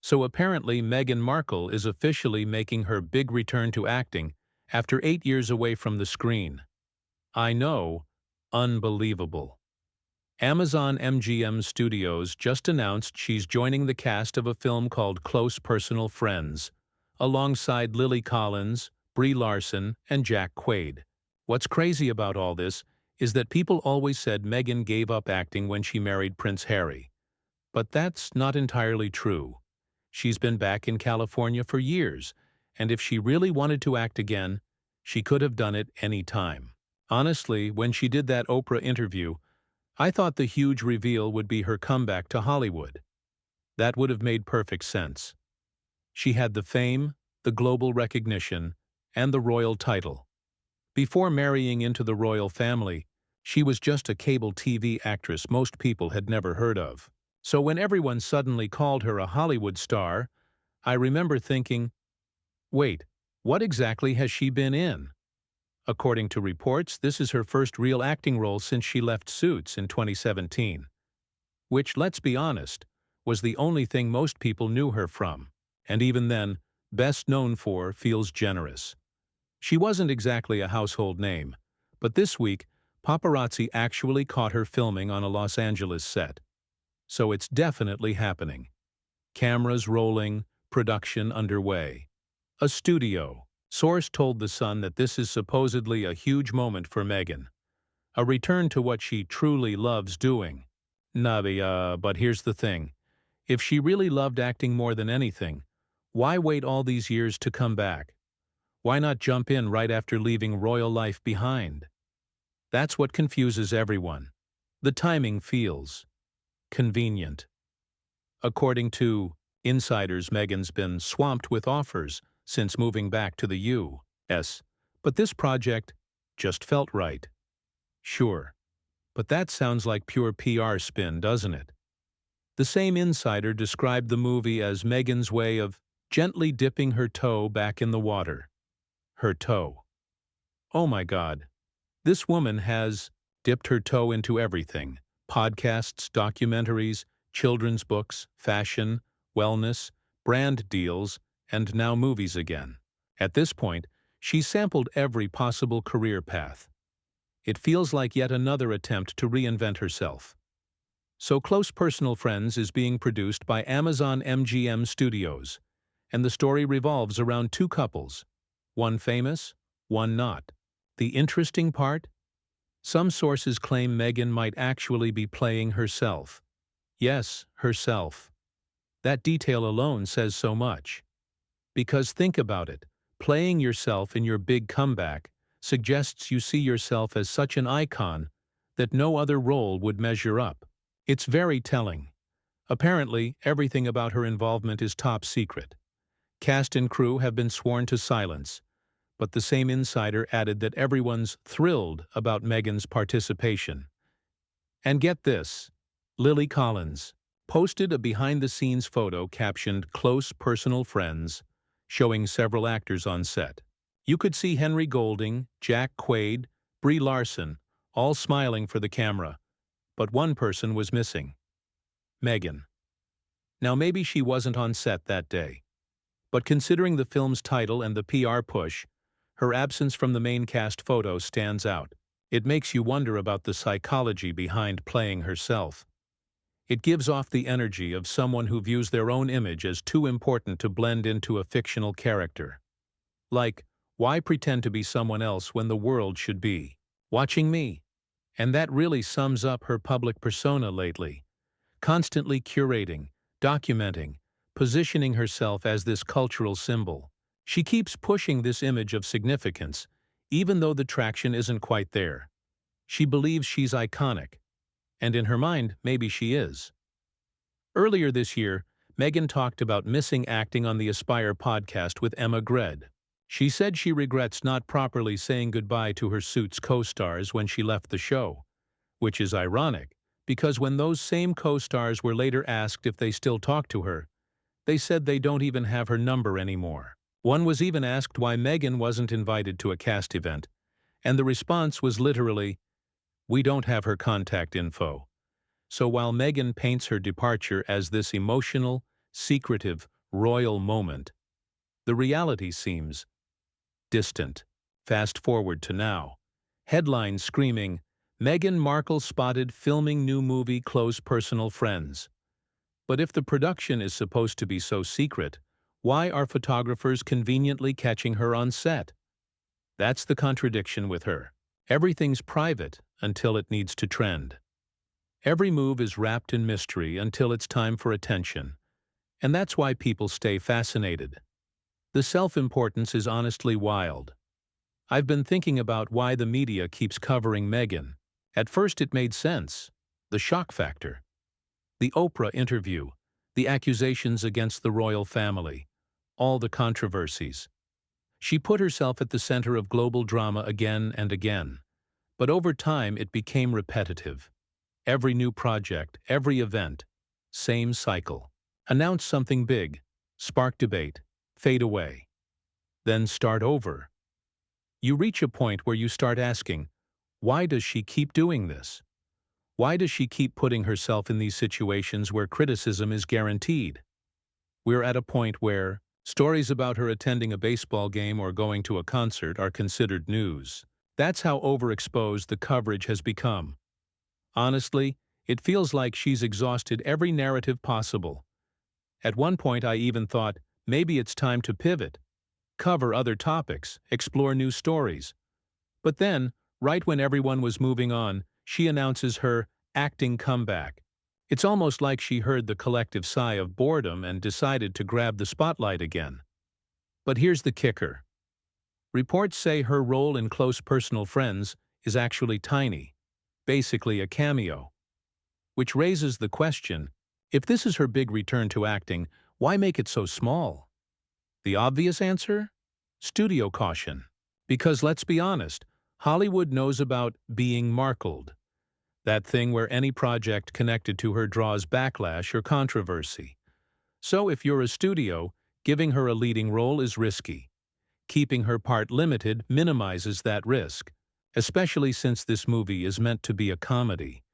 So apparently Meghan Markle is officially making her big return to acting after 8 years away from the screen. I know, unbelievable. Amazon MGM Studios just announced she's joining the cast of a film called Close Personal Friends, alongside Lily Collins, Brie Larson, and Jack Quaid. What's crazy about all this is that people always said Meghan gave up acting when she married Prince Harry. But that's not entirely true. She's been back in California for years, and if she really wanted to act again, she could have done it any time. Honestly, when she did that Oprah interview, I thought the huge reveal would be her comeback to Hollywood. That would have made perfect sense. She had the fame, the global recognition, and the royal title. Before marrying into the royal family, she was just a cable TV actress most people had never heard of. So when everyone suddenly called her a Hollywood star, I remember thinking, wait, what exactly has she been in? According to reports, this is her first real acting role since she left Suits in 2017. Which, let's be honest, was the only thing most people knew her from. And even then, best known for feels generous. She wasn't exactly a household name, but this week, paparazzi actually caught her filming on a Los Angeles set. So it's definitely happening. Cameras rolling, production underway. A studio. Source told The Sun that this is supposedly a huge moment for Meghan. A return to what she truly loves doing. But here's the thing. If she really loved acting more than anything, why wait all these years to come back? Why not jump in right after leaving royal life behind? That's what confuses everyone. The timing feels convenient. According to insiders, Meghan's been swamped with offers since moving back to the U.S., but this project just felt right. Sure, but that sounds like pure PR spin, doesn't it? The same insider described the movie as Meghan's way of gently dipping her toe back in the water. Her toe. Oh my God. This woman has dipped her toe into everything. Podcasts, documentaries, children's books, fashion, wellness, brand deals, and now movies again. At this point, she's sampled every possible career path. It feels like yet another attempt to reinvent herself. So Close Personal Friends is being produced by Amazon MGM Studios, and the story revolves around two couples, one famous, one not. The interesting part? Some sources claim Meghan might actually be playing herself. Yes, herself. That detail alone says so much. Because think about it, playing yourself in your big comeback suggests you see yourself as such an icon that no other role would measure up. It's very telling. Apparently, everything about her involvement is top secret. Cast and crew have been sworn to silence, but the same insider added that everyone's thrilled about Meghan's participation. And get this, Lily Collins posted a behind-the-scenes photo captioned "Close Personal Friends," showing several actors on set. You could see Henry Golding, Jack Quaid, Brie Larson, all smiling for the camera, but one person was missing. Meghan. Now maybe she wasn't on set that day, but considering the film's title and the PR push, her absence from the main cast photo stands out. It makes you wonder about the psychology behind playing herself. It gives off the energy of someone who views their own image as too important to blend into a fictional character. Like, why pretend to be someone else when the world should be watching me? And that really sums up her public persona lately. Constantly curating, documenting, positioning herself as this cultural symbol. She keeps pushing this image of significance, even though the traction isn't quite there. She believes she's iconic. And in her mind, maybe she is. Earlier this year, Meghan talked about missing acting on the Aspire podcast with Emma Grede. She said she regrets not properly saying goodbye to her Suits co-stars when she left the show, which is ironic, because when those same co-stars were later asked if they still talk to her, they said they don't even have her number anymore. One was even asked why Meghan wasn't invited to a cast event, and the response was literally, "We don't have her contact info." So while Meghan paints her departure as this emotional, secretive, royal moment, the reality seems distant. Fast forward to now. Headlines screaming, Meghan Markle spotted filming new movie close personal friends. But if the production is supposed to be so secret, why are photographers conveniently catching her on set? That's the contradiction with her. Everything's private until it needs to trend. Every move is wrapped in mystery until it's time for attention. And that's why people stay fascinated. The self-importance is honestly wild. I've been thinking about why the media keeps covering Meghan. At first it made sense. The shock factor. The Oprah interview. The accusations against the royal family. All the controversies. She put herself at the center of global drama again and again. But over time it became repetitive. Every new project, every event, same cycle. Announce something big, spark debate, fade away. Then start over. You reach a point where you start asking, why does she keep doing this? Why does she keep putting herself in these situations where criticism is guaranteed? We're at a point where stories about her attending a baseball game or going to a concert are considered news. That's how overexposed the coverage has become. Honestly, it feels like she's exhausted every narrative possible. At one point I even thought, maybe it's time to pivot, cover other topics, explore new stories. But then, right when everyone was moving on, she announces her acting comeback. It's almost like she heard the collective sigh of boredom and decided to grab the spotlight again. But here's the kicker. Reports say her role in Close Personal Friends is actually tiny, basically a cameo. Which raises the question, if this is her big return to acting, why make it so small? The obvious answer? Studio caution. Because let's be honest, Hollywood knows about being markled. That thing where any project connected to her draws backlash or controversy. So if you're a studio, giving her a leading role is risky. Keeping her part limited minimizes that risk, especially since this movie is meant to be a comedy.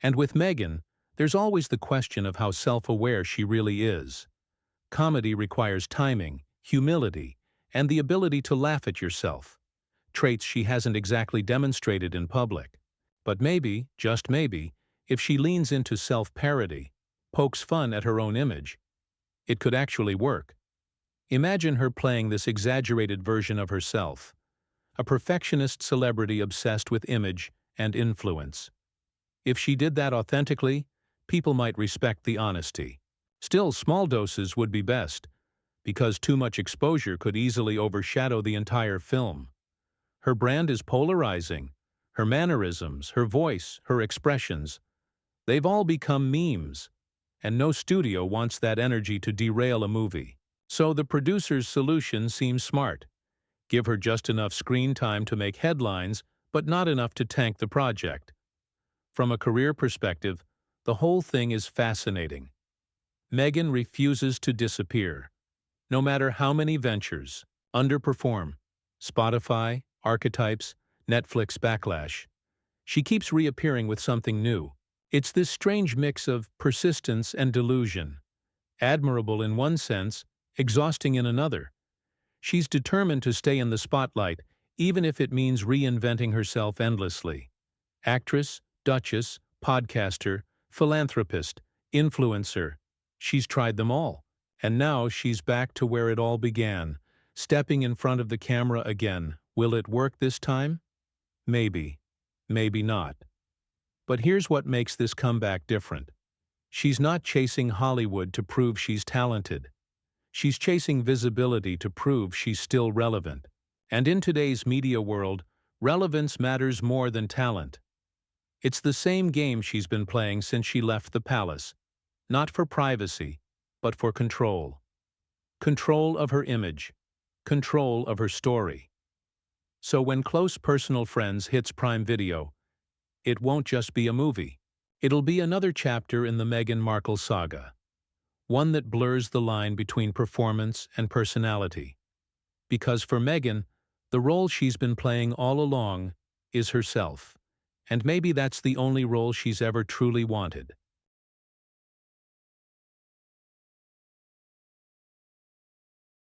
And with Meghan, there's always the question of how self-aware she really is. Comedy requires timing, humility, and the ability to laugh at yourself. Traits she hasn't exactly demonstrated in public. But maybe, just maybe, if she leans into self-parody, pokes fun at her own image, it could actually work. Imagine her playing this exaggerated version of herself, a perfectionist celebrity obsessed with image and influence. If she did that authentically, people might respect the honesty. Still, small doses would be best, because too much exposure could easily overshadow the entire film. Her brand is polarizing. Her mannerisms, her voice, her expressions, they've all become memes, and no studio wants that energy to derail a movie. So the producer's solution seems smart. Give her just enough screen time to make headlines, but not enough to tank the project. From a career perspective, the whole thing is fascinating. Meghan refuses to disappear. No matter how many ventures underperform, Spotify, archetypes, Netflix backlash, she keeps reappearing with something new. It's this strange mix of persistence and delusion. Admirable in one sense, exhausting in another. She's determined to stay in the spotlight, even if it means reinventing herself endlessly. Actress, duchess, podcaster, philanthropist, influencer. She's tried them all. And now she's back to where it all began, stepping in front of the camera again. Will it work this time? Maybe. Maybe not. But here's what makes this comeback different. She's not chasing Hollywood to prove she's talented. She's chasing visibility to prove she's still relevant. And in today's media world, relevance matters more than talent. It's the same game she's been playing since she left the palace. Not for privacy, but for control. Control of her image. Control of her story. So when Close Personal Friends hits Prime Video, it won't just be a movie. It'll be another chapter in the Meghan Markle saga. One that blurs the line between performance and personality. Because for Meghan, the role she's been playing all along is herself. And maybe that's the only role she's ever truly wanted.